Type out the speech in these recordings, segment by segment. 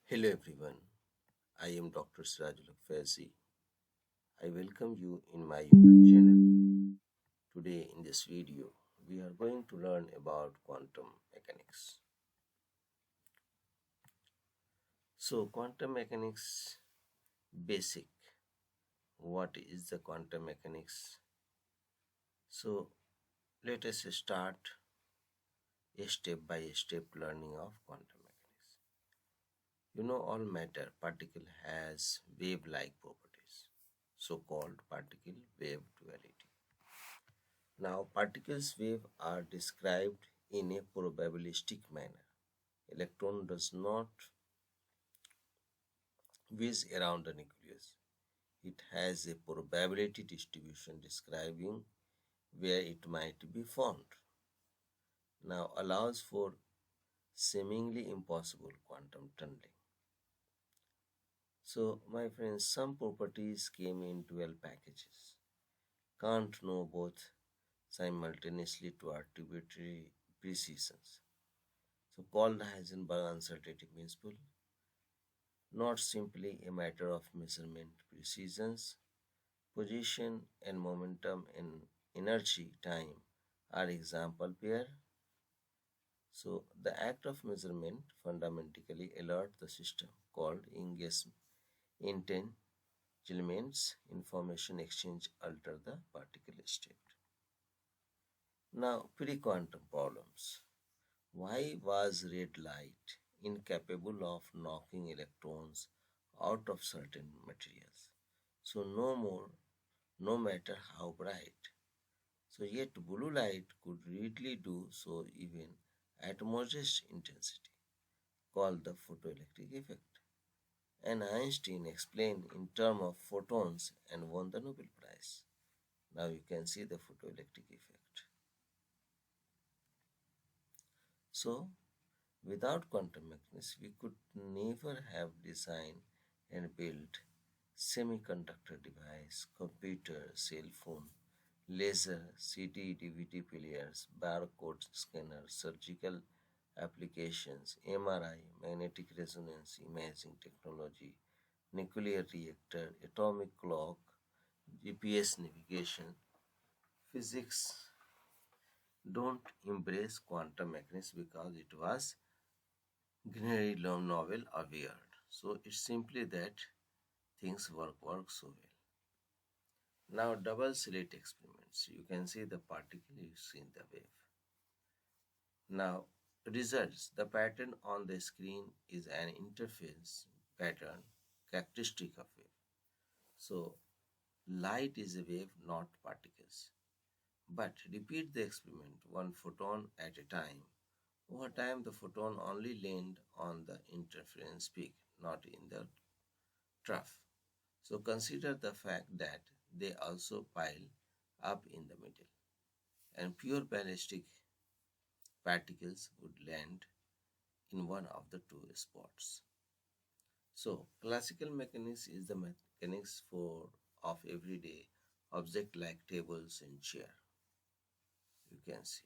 Hello everyone, I am Dr. Sirajul Faizi. I welcome you in my YouTube channel. Today in this video, we are going to learn about quantum mechanics. So quantum mechanics basic. What is the quantum mechanics? So let us start a step by step learning of quantum mechanics. You know all matter particle has wave-like properties, so-called particle-wave duality. Now, particles wave are described in a probabilistic manner. Electron does not whiz around the nucleus. It has a probability distribution describing where it might be found. Now, allows for seemingly impossible quantum tunneling. So, my friends, some properties came in 12 packages. Can't know both simultaneously to arbitrary precisions. So, called Heisenberg uncertainty principle, not simply a matter of measurement precisions, position and momentum in energy time are example pair. So the act of measurement fundamentally alert the system called entanglements information exchange alter the particle state. Now pre-quantum problems. Why was red light incapable of knocking electrons out of certain materials? So no matter how bright. So yet blue light could readily do so even at modest intensity, called the photoelectric effect. And Einstein explained in terms of photons and won the Nobel Prize. Now you can see the photoelectric effect. So without quantum mechanics, we could never have designed and built semiconductor device, computer, cell phone, laser, CD, DVD players, barcode scanner, surgical applications, MRI, magnetic resonance imaging technology, nuclear reactor, atomic clock, GPS navigation. Physics don't embrace quantum mechanics because it was generally novel or weird. So it's simply that things work so well. Now double slit experiments. You can see the particle is in the wave. Now results. The pattern on the screen is an interface pattern characteristic of wave. So light is a wave, not particles. But repeat the experiment one photon at a time. Over time, the photon only land on the interference peak, not in the trough. So consider the fact that they also pile up in the middle, and pure ballistic particles would land in one of the two spots. So classical mechanics is the mechanics for of everyday object like tables and chair. You can see.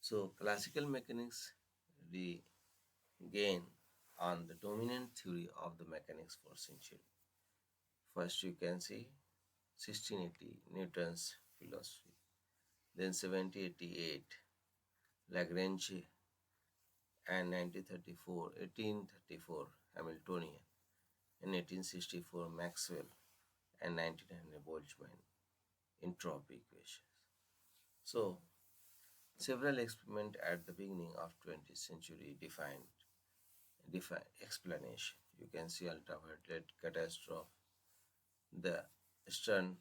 So classical mechanics regain on the dominant theory of the mechanics for century. First you can see 1680 Newton's philosophy, then 1788 Lagrange, and 1834 Hamiltonian, in 1864 Maxwell, and 1900 Boltzmann entropy equations. So several experiments at the beginning of 20th century define explanation. You can see ultraviolet catastrophe, the Stern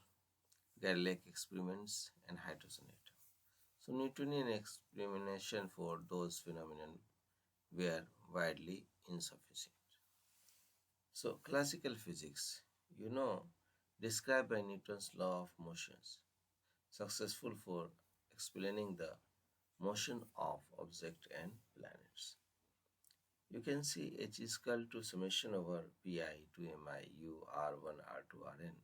Gerlach experiments, and hydrogen atom. So Newtonian explanation for those phenomena were widely insufficient. So classical physics, you know, described by Newton's law of motions, successful for explaining the motion of objects and planets. You can see H is equal to summation over pi to mi u r1 r2 rn.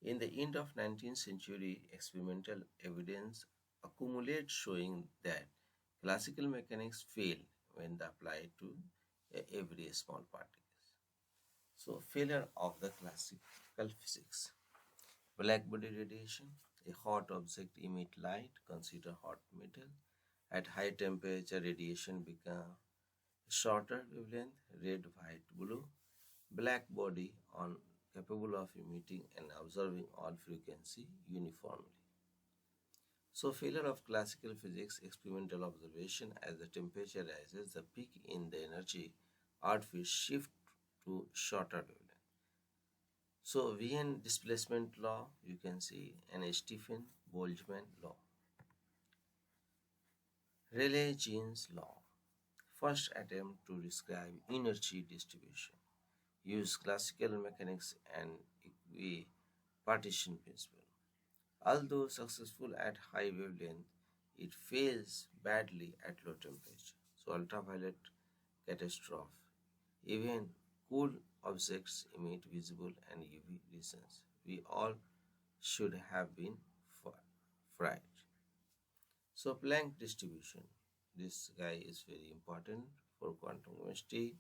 In the end of 19th century, experimental evidence accumulates showing that classical mechanics fail when applied to every small particles. So failure of the classical physics. Blackbody radiation. A hot object emit light, consider hot metal. At high temperature, radiation becomes shorter wavelength, red, white, blue. Black body on capable of emitting and observing all frequency uniformly. So failure of classical physics experimental observation as the temperature rises, the peak in the energy outfit shift to shorter wavelength. So Wien displacement law you can see and Stephen Boltzmann law. Rayleigh-Jeans law. First attempt to describe energy distribution. Use classical mechanics and equipartition principle. Although successful at high wavelength, it fails badly at low temperature. So ultraviolet catastrophe. Even cool objects emit visible and UV rays. We all should have been fried. So Planck distribution. This guy is very important for quantum chemistry.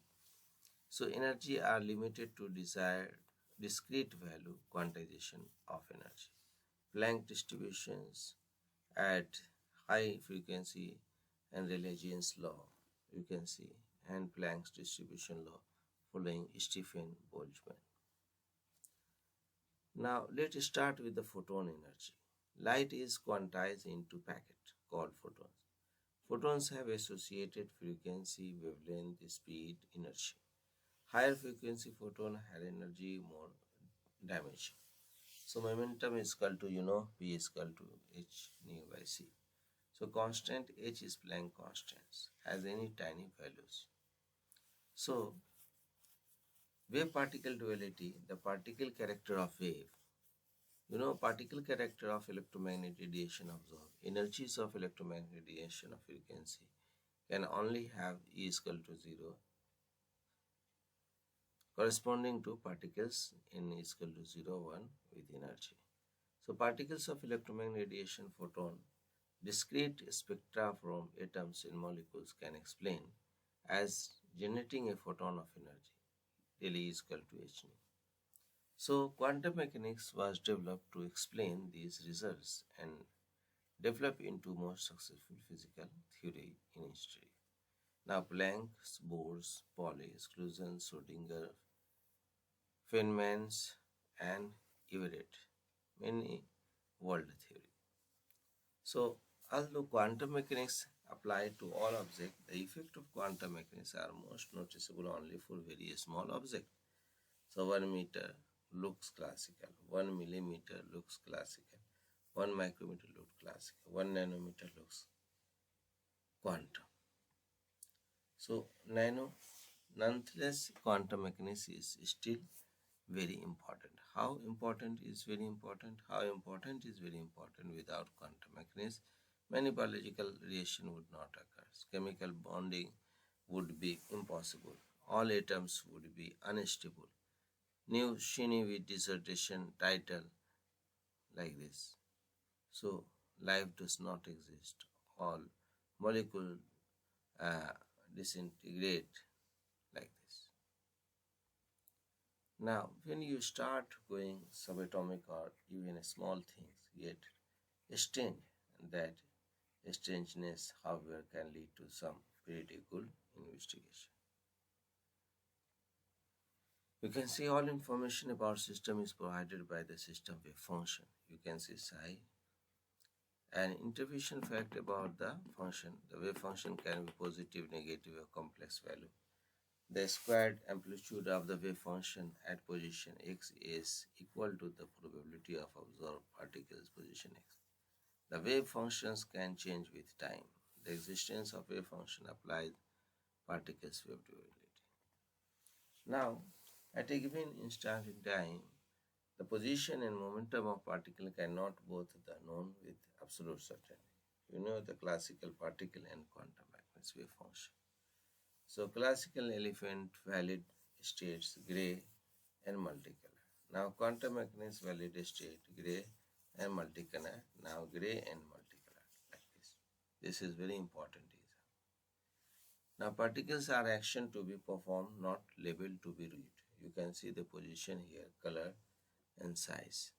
So energy are limited to desired discrete value quantization of energy. Planck distributions at high frequency and Rayleigh-Jeans law you can see and Planck's distribution law following Stephen Boltzmann. Now let's start with the photon energy. Light is quantized into packets called photons. Photons have associated frequency, wavelength, speed, inertia. Higher frequency photon have energy more dimension. So momentum is equal to P is equal to h nu by c. So constant h is Planck constants has any tiny values. So wave particle duality, the particle character of wave. Particle character of electromagnetic radiation absorbed. Energies of electromagnetic radiation of frequency can only have E is equal to 0 corresponding to particles n is equal to 0, 1 with energy. So particles of electromagnetic radiation photon, discrete spectra from atoms and molecules can explain as generating a photon of energy. Del E is equal to h nu. So quantum mechanics was developed to explain these results and develop into most successful physical theory in history. Now Planck, Bohr's, Pauli, exclusion, Schrödinger, Feynman's and Everett, many world theory. So although quantum mechanics apply to all objects, the effect of quantum mechanics are most noticeable only for very small objects. So 1 meter looks classical, 1 millimeter looks classical, 1 micrometer looks classical, 1 nanometer looks quantum. So nonetheless quantum mechanics is still very important. How important is very important? How important is very important? Without quantum mechanics, many biological reaction would not occur. Chemical bonding would be impossible. All atoms would be unstable. New Shini with dissertation title like this. So life does not exist. All molecules disintegrate like this. Now, when you start going subatomic or even small things get strange, that strangeness, however, can lead to some pretty good investigation. You can see all information about system is provided by the system wave function. You can see psi. An interpretation fact about the function. The wave function can be positive, negative, or complex value. The squared amplitude of the wave function at position x is equal to the probability of observed particles position x. The wave functions can change with time. The existence of wave function applies particles wave duality. Now, at a given instant in time, the position and momentum of particle cannot both be known with absolute certainty. You know the classical particle and quantum mechanics wave function. So classical elephant valid states gray and multicolor. Now quantum mechanics valid state gray and multicolor. Now gray and multicolor like this. This is very important. Now particles are action to be performed, not labeled to be read. You can see the position here, color and size.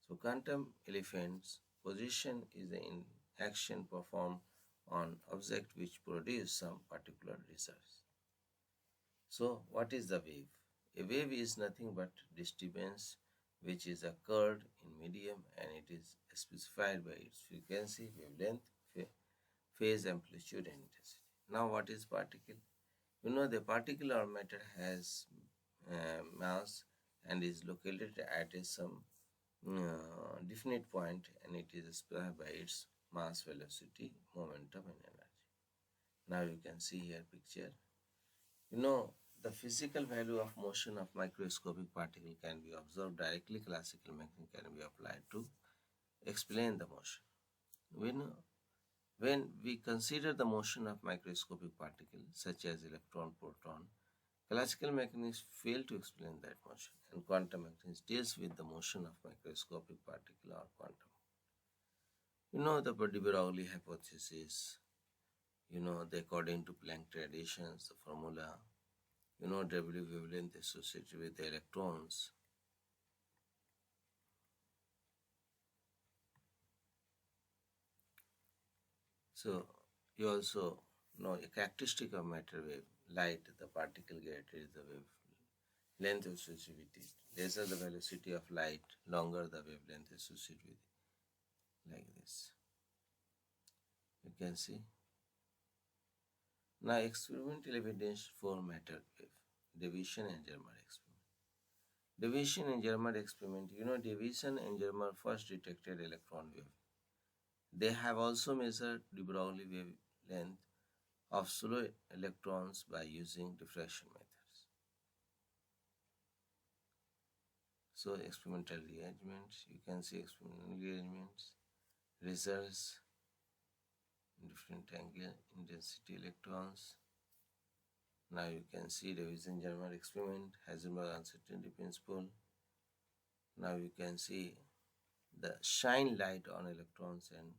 So quantum elephant's position is the in action performed on object which produce some particular results. So what is the wave? A wave is nothing but disturbance which is occurred in medium and it is specified by its frequency, wavelength, phase, amplitude and intensity. Now what is particle? You know the particle or matter has mass and is located at a some definite point and it is expressed by its mass, velocity, momentum and energy. Now you can see here picture. You know the physical value of motion of microscopic particle can be observed directly. Classical mechanics can be applied to explain the motion. When we consider the motion of microscopic particles such as electron, proton, classical mechanics fail to explain that motion, and quantum mechanics deals with the motion of microscopic particle or quantum. You know the de Broglie hypothesis. You know the according to Planck traditions, the formula. You know W wavelength associated with the electrons. So you also know a characteristic of matter wave. Light, the particle greater is the wave length associated with it. Lesser the velocity of light, longer the wavelength associated with it. Like this. You can see. Now experimental evidence for matter wave. Deviation and Germer experiment. Deviation and Germer experiment. You know, Deviation and Germer first detected electron wave. They have also measured de Broglie wavelength of slow electrons by using diffraction methods. So experimental rearrangements, you can see experimental rearrangements, results, different angle, intensity electrons. Now you can see Davidson-Germer experiment, Heisenberg uncertainty principle. Now you can see the shine light on electrons and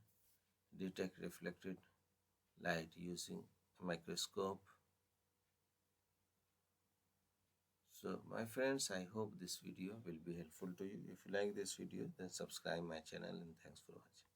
detect reflected light using a microscope. So my friends, I hope this video will be helpful to you. If you like this video, then subscribe my channel and thanks for watching.